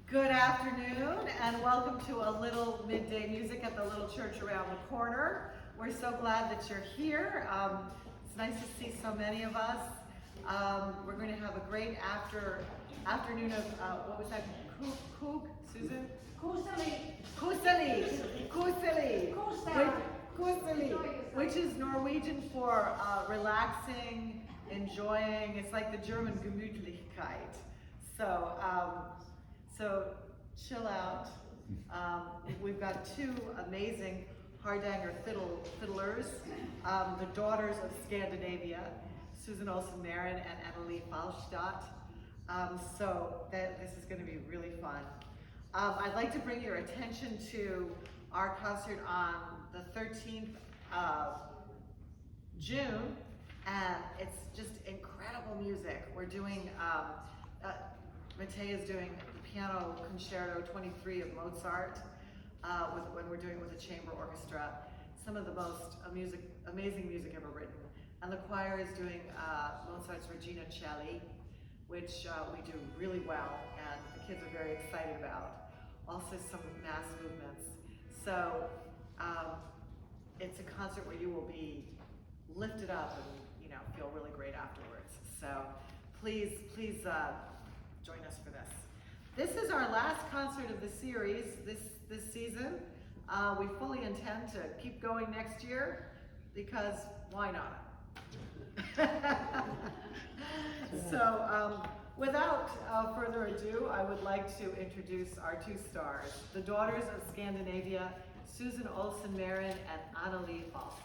Good afternoon and welcome to a little midday music at the little church around the corner. We're so glad that you're here. It's nice to see so many of us. We're going to have a great afternoon of, what was that? Susan? Kuseli, which is Norwegian for relaxing, enjoying. It's like the German Gemütlichkeit. So chill out. We've got two amazing Hardanger fiddlers, the Daughters of Scandinavia, Susan Olsen, Maren, and Annelie Fahlstedt. This is going to be really fun. I'd like to bring your attention to our concert on the 13th of June, and it's just incredible music. We're doing, Matei is doing Piano Concerto 23 of Mozart, when we're doing it with a chamber orchestra. Some of the most amazing music ever written. And the choir is doing Mozart's Regina Coeli, which we do really well, and the kids are very excited about. Also some mass movements. So it's a concert where you will be lifted up and feel really great afterwards. So please join us for this. This is our last concert of the series this season. We fully intend to keep going next year because why not? So without further ado, I would like to introduce our two stars, the Daughters of Scandinavia, Susan Olsen Maren and Annelie Fahlstedt.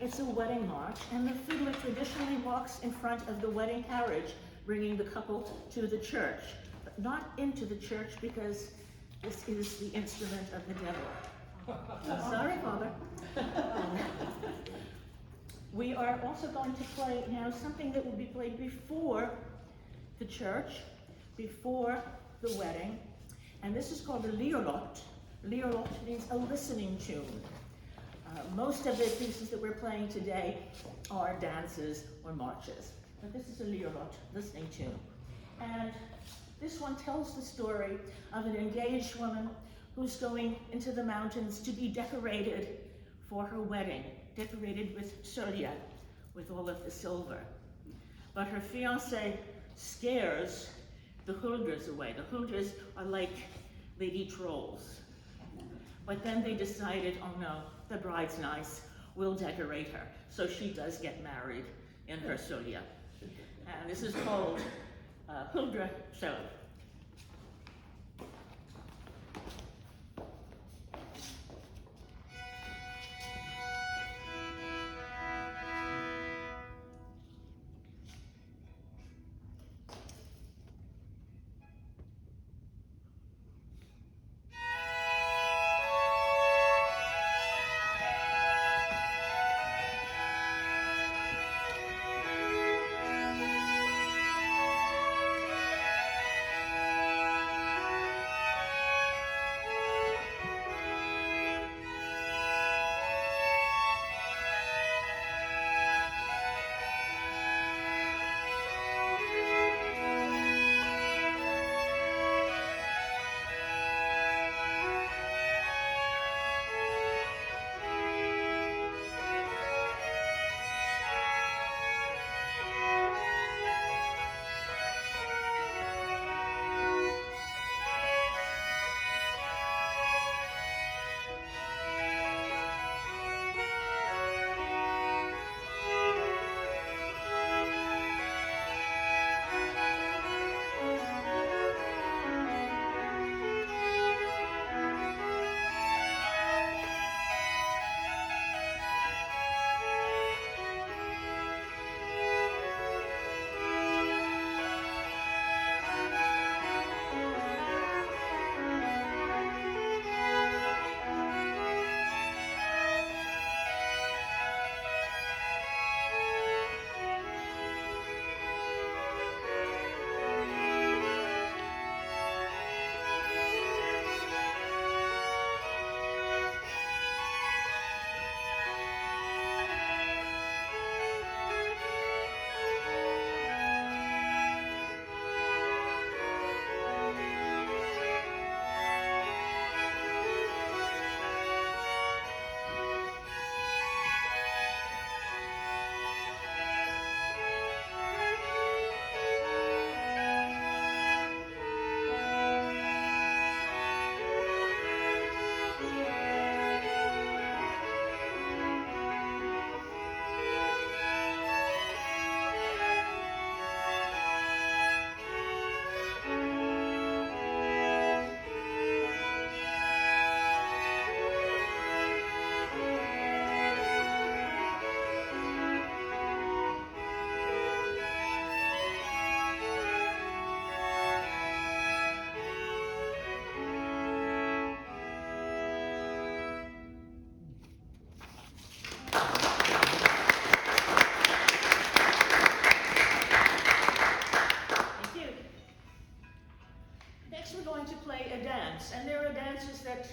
It's a wedding march, and the fiddler traditionally walks in front of the wedding carriage, bringing the couple to the church, but not into the church because this is the instrument of the devil. Sorry, Father. We are also going to play now something that will be played before the church, before the wedding, and this is called a liolot. Liolot means a listening tune. Most of the pieces that we're playing today are dances or marches, but this is a liolot, listening tune. And this one tells the story of an engaged woman who's going into the mountains to be decorated for her wedding, decorated with sølje, with all of the silver. But her fiancé scares the huldras away. The huldras are like lady trolls. But then they decided, oh no, the bride's nice, we'll decorate her. So she does get married in her Sulja. And this is called Huldra Show. And there are dances that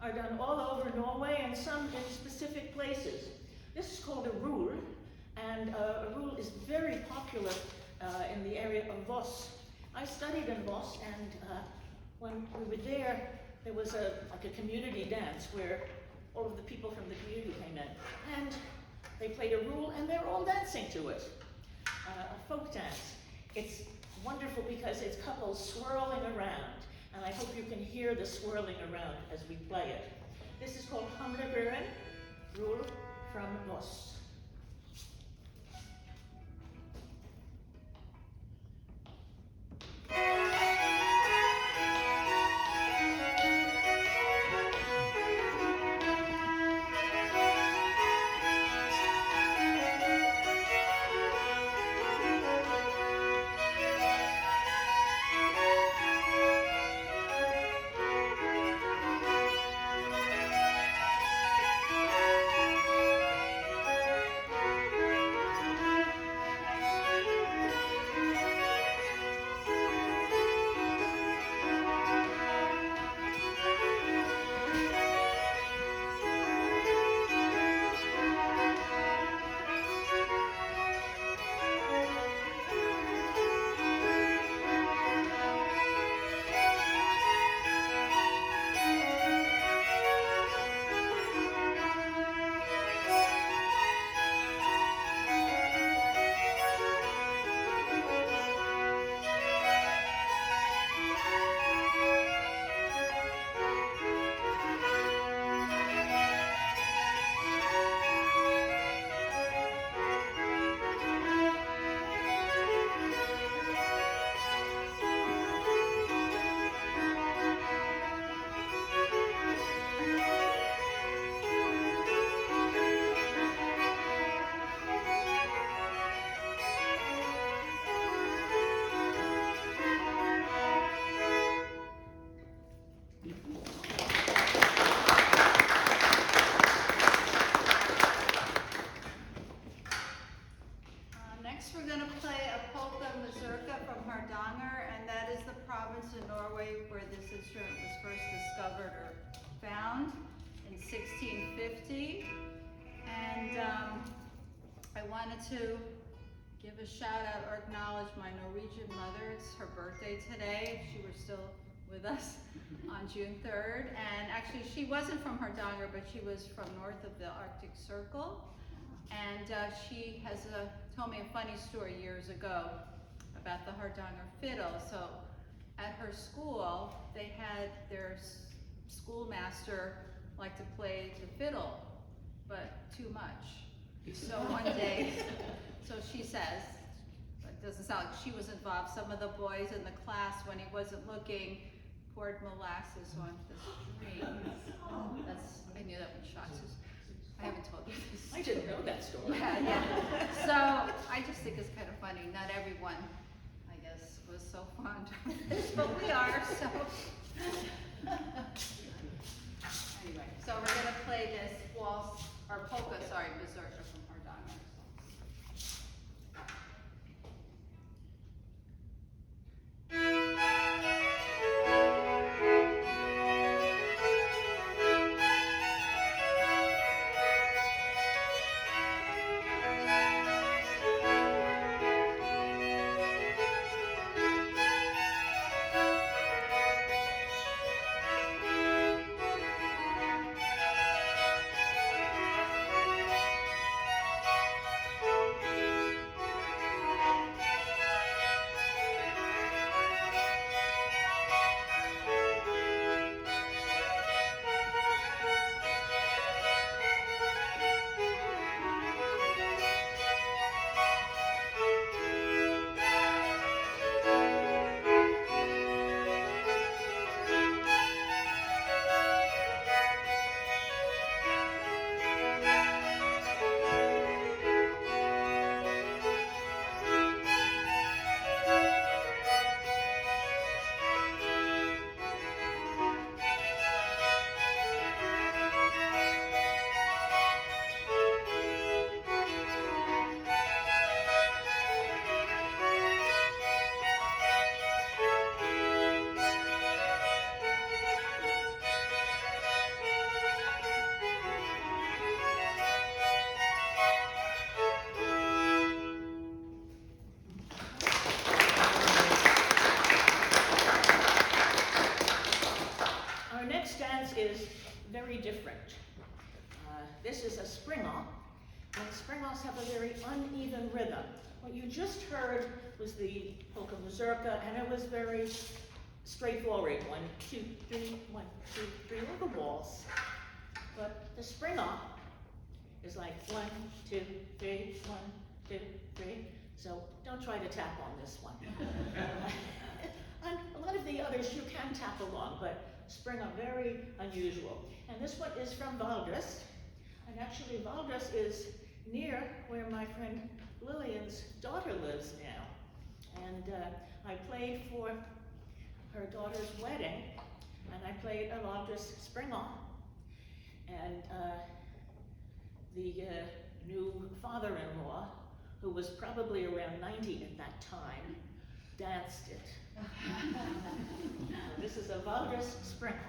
are done all over Norway and some in specific places. This is called a rule, and a rule is very popular in the area of Voss. I studied in Voss, and when we were there, there was like a community dance where all of the people from the community came in, and they played a rule, and they're all dancing to it. A folk dance. It's wonderful because it's couples swirling around, and I hope you can hear the swirling around as we play it. This is called Hardanger, rule from Voss. 50. And I wanted to give a shout out or acknowledge my Norwegian mother. It's her birthday today. She was still with us on June 3rd. And actually she wasn't from Hardanger, but she was from north of the Arctic Circle. And she has told me a funny story years ago about the Hardanger Fiddle. So at her school, they had their schoolmaster like to play the fiddle, but too much. So one day, so she says, it doesn't sound like she was involved, some of the boys in the class, when he wasn't looking, poured molasses on the street. I knew that would shock you. I haven't told you this. I didn't know that story. Yeah. So I just think it's kind of funny. Not everyone, I guess, was so fond of this, but we are, so. Anyway, so we're gonna play this waltz, or polka, sorry, berserker from Hardanger. Our next dance is very different. This is a spring-off, and spring-offs have a very uneven rhythm. What you just heard was the polka mazurka, and it was very straightforward. 1, 2, 3, 1, 2, 3, like a waltz. But the spring-off is like 1, 2, 3, 1, 2, 3. So don't try to tap on this one. And a lot of the others you can tap along, but spring-off very unusual. And this one is from Valdres. And actually Valdres is near where my friend Lillian's daughter lives now. And I played for her daughter's wedding, and I played a Valdres spring-off. And the new father-in-law, who was probably around 90 at that time, danced it. So this is a Valdres spring-off.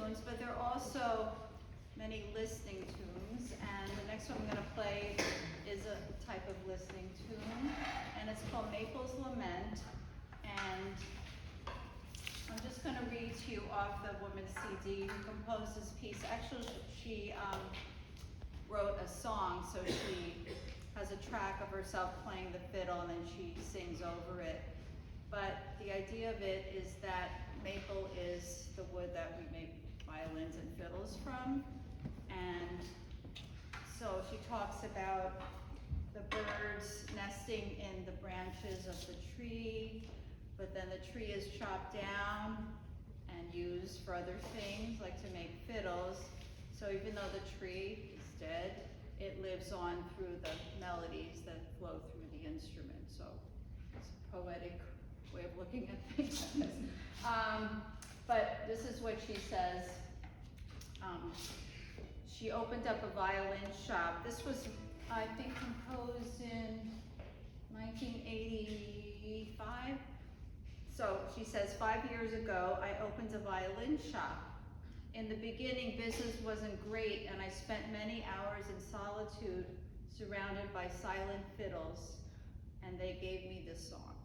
tunes, but there are also many listening tunes, and the next one I'm going to play is a type of listening tune, and it's called Maple's Lament, and I'm just going to read to you off the woman's CD who composed this piece. Actually, she wrote a song, so she has a track of herself playing the fiddle, and then she sings over it. But the idea of it is that maple is the wood that we make violins and fiddles from. And so she talks about the birds nesting in the branches of the tree, but then the tree is chopped down and used for other things, like to make fiddles. So even though the tree is dead, it lives on through the melodies that flow through the instrument. So it's a poetic way of looking at things. But this is what she says. She opened up a violin shop. This was, I think, composed in 1985. So she says, 5 years ago, I opened a violin shop. In the beginning, business wasn't great, and I spent many hours in solitude, surrounded by silent fiddles, and they gave me this song.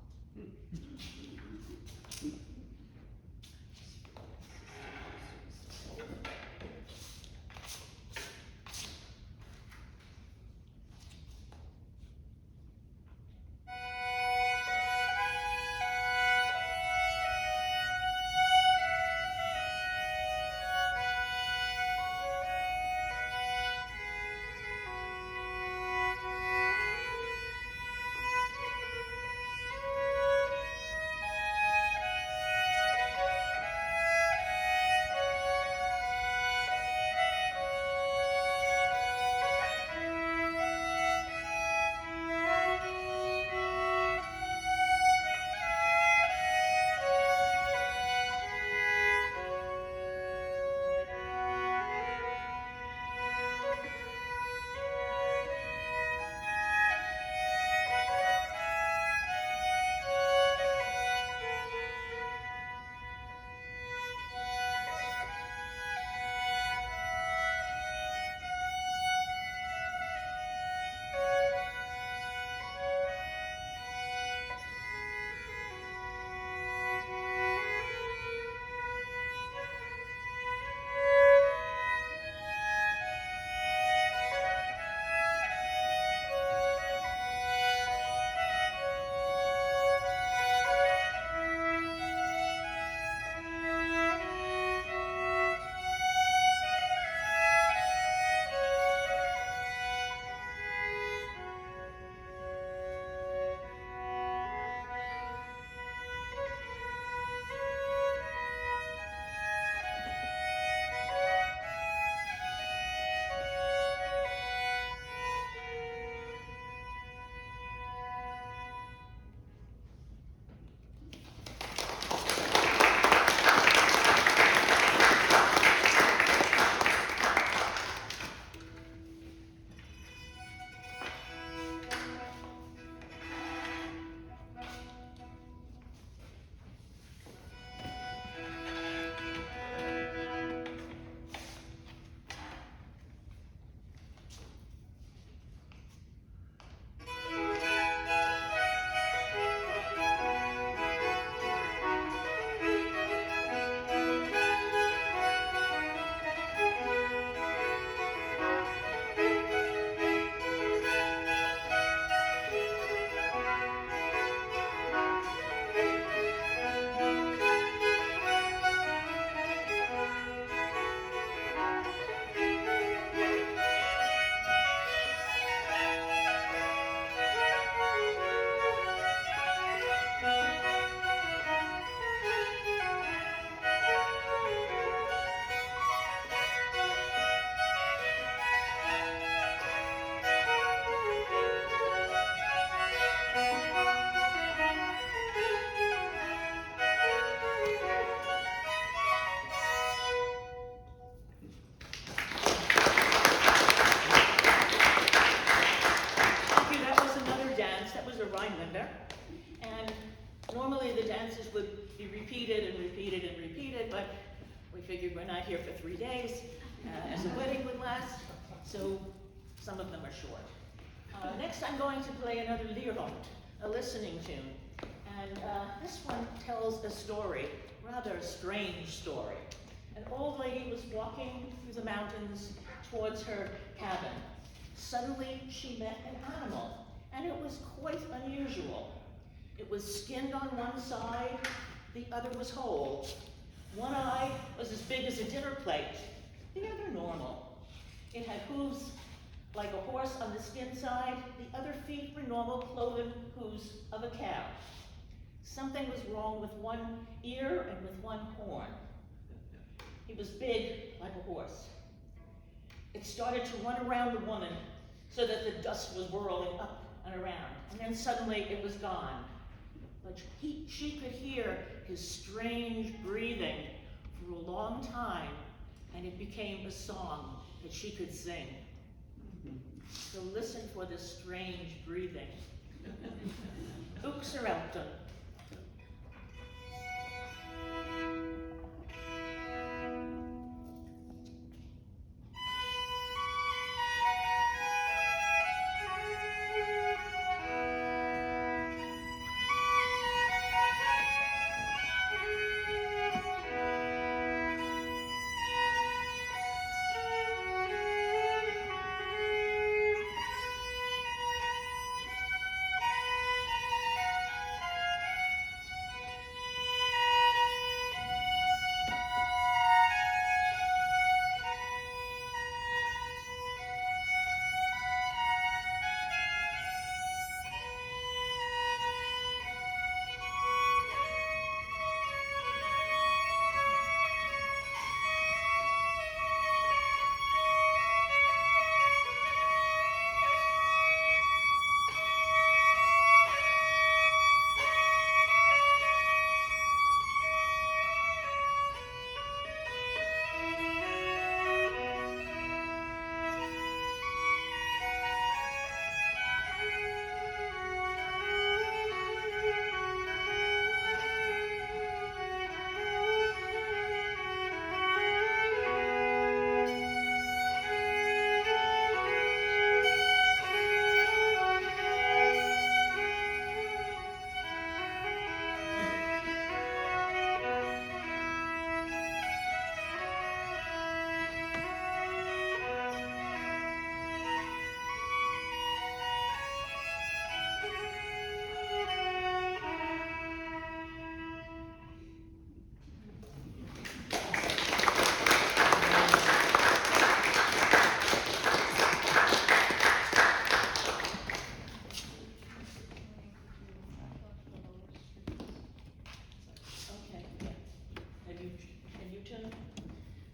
We figured we're not here for 3 days, as a wedding would last, so some of them are short. Next I'm going to play another Leerlot, a listening tune. And this one tells a story, rather a strange story. An old lady was walking through the mountains towards her cabin. Suddenly she met an animal, and it was quite unusual. It was skinned on one side, the other was whole. One eye was as big as a dinner plate, the other normal. It had hooves like a horse on the skin side, the other feet were normal cloven hooves of a cow. Something was wrong with one ear and with one horn. He was big like a horse. It started to run around the woman so that the dust was whirling up and around, and then suddenly it was gone. But she could hear his strange breathing for a long time, and it became a song that she could sing. So listen for this strange breathing. Uxerelton.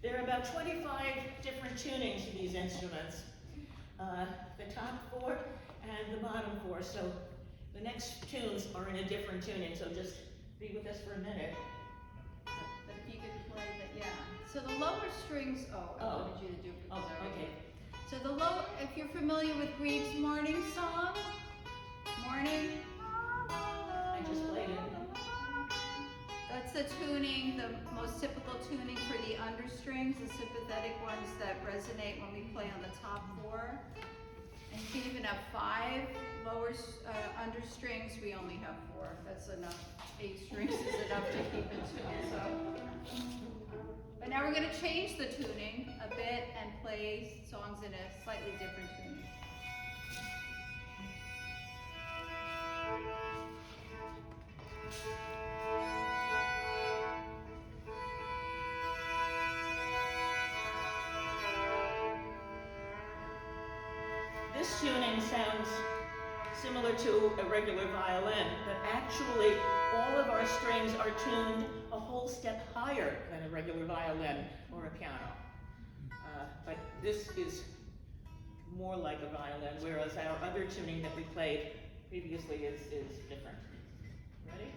There are about 25 different tunings to these instruments. The top 4 and the bottom 4. So the next tunes are in a different tuning, so just be with us for a minute. But if you could play the, yeah. So the lower strings, I wanted you to do it because I already okay. did. So the low, if you're familiar with Grieg's morning song, morning. I just played it. That's the tuning, the most typical tuning for the understrings, the sympathetic ones that resonate when we play on the top 4. And you can even have 5 lower understrings. We only have 4. That's enough. 8 strings is enough to keep it tuned. So. But now we're going to change the tuning a bit and play songs in a slightly different tuning. This tuning sounds similar to a regular violin, but actually all of our strings are tuned a whole step higher than a regular violin or a piano. But this is more like a violin, whereas our other tuning that we played previously is different. Ready?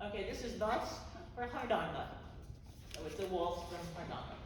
Okay, this is thus for Hardanger. So with the waltz from Hardanger.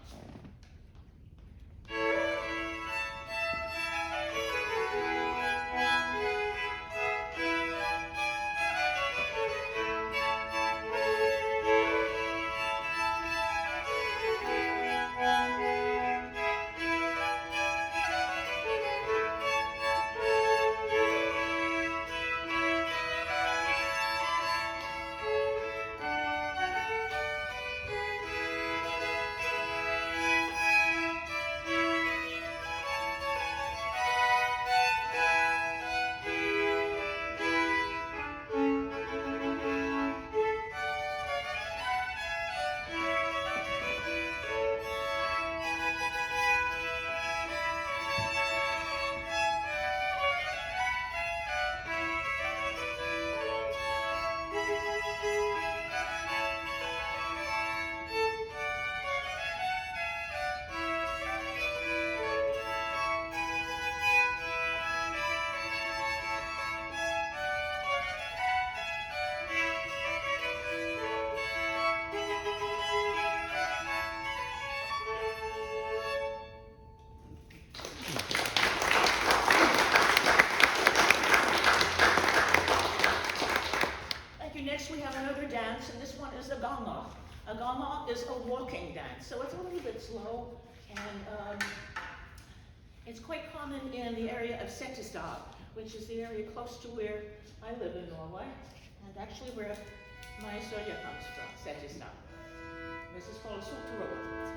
Next we have another dance, and this one is a ganga. A ganga is a walking dance, so it's a little bit slow, and it's quite common in the area of Setesdal, which is the area close to where I live in Norway, and actually where my Soya comes from, Setesdal. This is called Soterobot.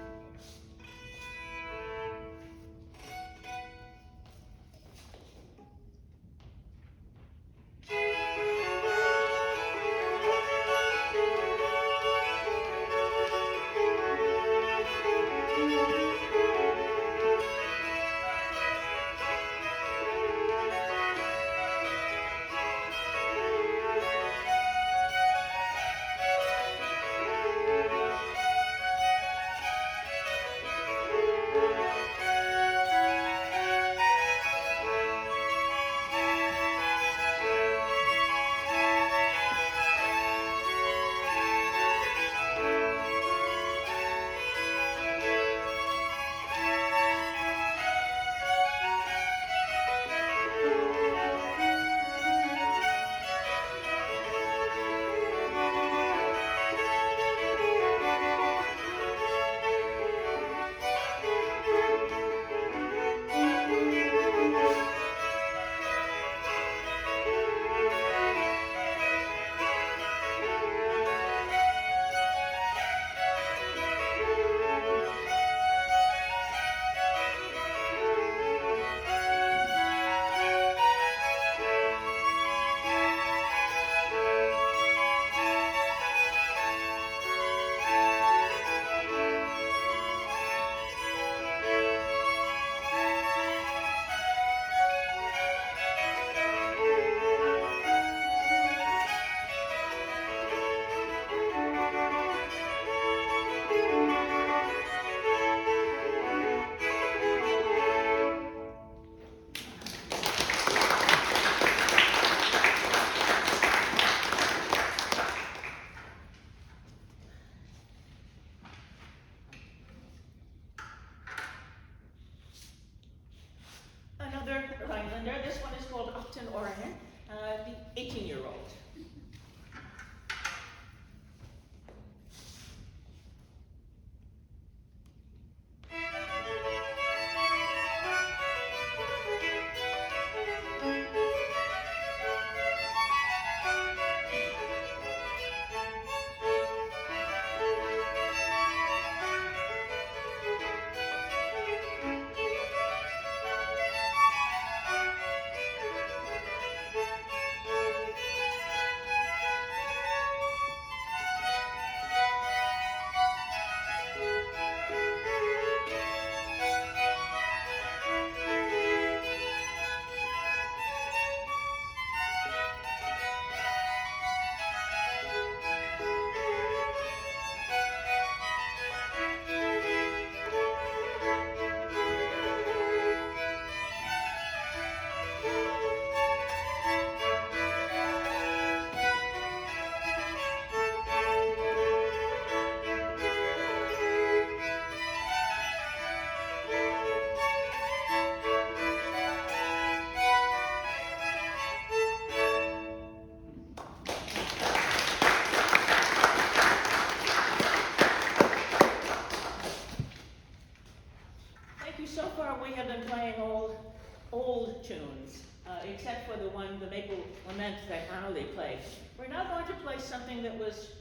instrument that Annelie played. We're now going to play something that was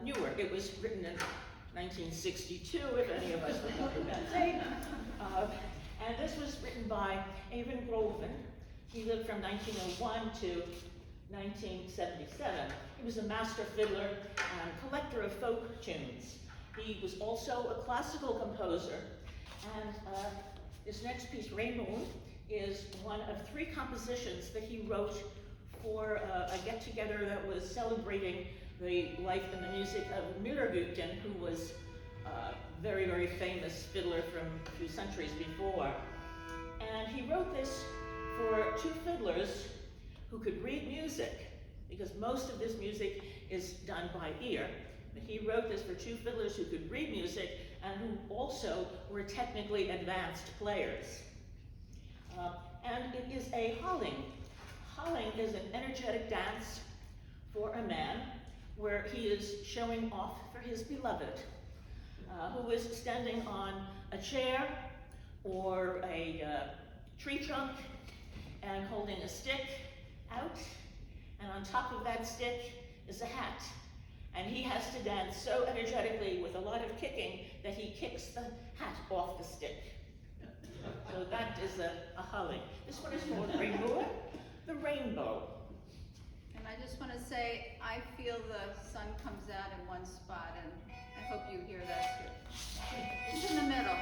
newer. It was written in 1962, if any of us remember that date. And this was written by Eivind Groven. He lived from 1901 to 1977. He was a master fiddler and collector of folk tunes. He was also a classical composer. And this next piece, Rainbow, is one of 3 compositions that he wrote for a get-together that was celebrating the life and the music of Müller-Gutjen, who was a very, very famous fiddler from a few centuries before. And he wrote this for 2 fiddlers who could read music, because most of this music is done by ear. But he wrote this for 2 fiddlers who could read music and who also were technically advanced players. And it is a halling. Halling is an energetic dance for a man where he is showing off for his beloved, who is standing on a chair or a tree trunk and holding a stick out, and on top of that stick is a hat. And he has to dance so energetically with a lot of kicking that he kicks the hat off the stick. So that is a halling. This one is called Rainbow, the rainbow. And I just want to say, I feel the sun comes out in one spot, and I hope you hear that too. It's in the middle.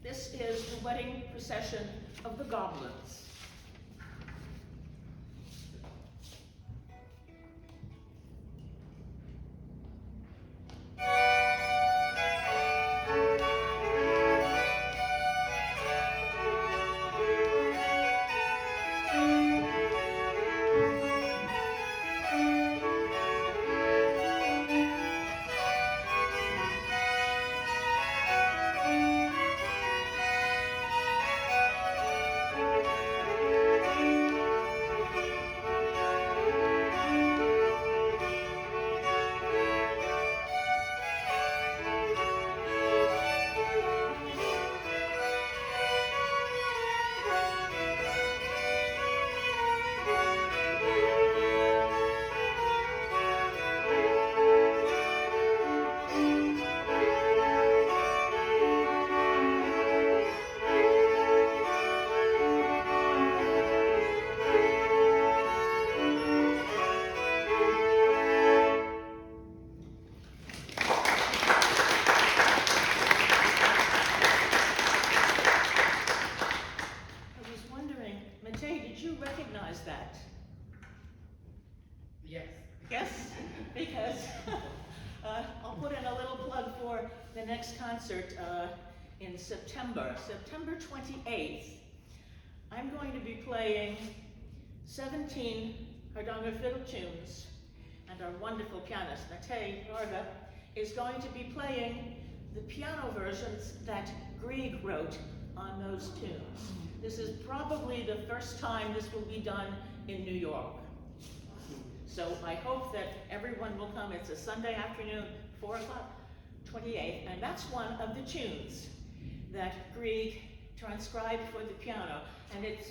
This is the wedding procession of the goblins. Yes, because I'll put in a little plug for the next concert in September 28th. I'm going to be playing 17 Hardanger fiddle tunes, and our wonderful pianist, Nate Varga, is going to be playing the piano versions that Grieg wrote on those tunes. This is probably the first time this will be done in New York. So I hope that everyone will come. It's a Sunday afternoon, 4 o'clock, 28th, and that's one of the tunes that Grieg transcribed for the piano, and it's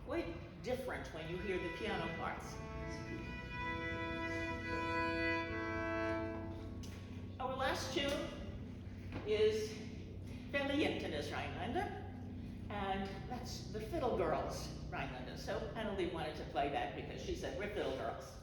quite different when you hear the piano parts. Our last tune is Fahlstedt Rhinelander, and that's the Fiddle Girls Rhinelander. So Annelie wanted to play that because she said we're Fiddle Girls.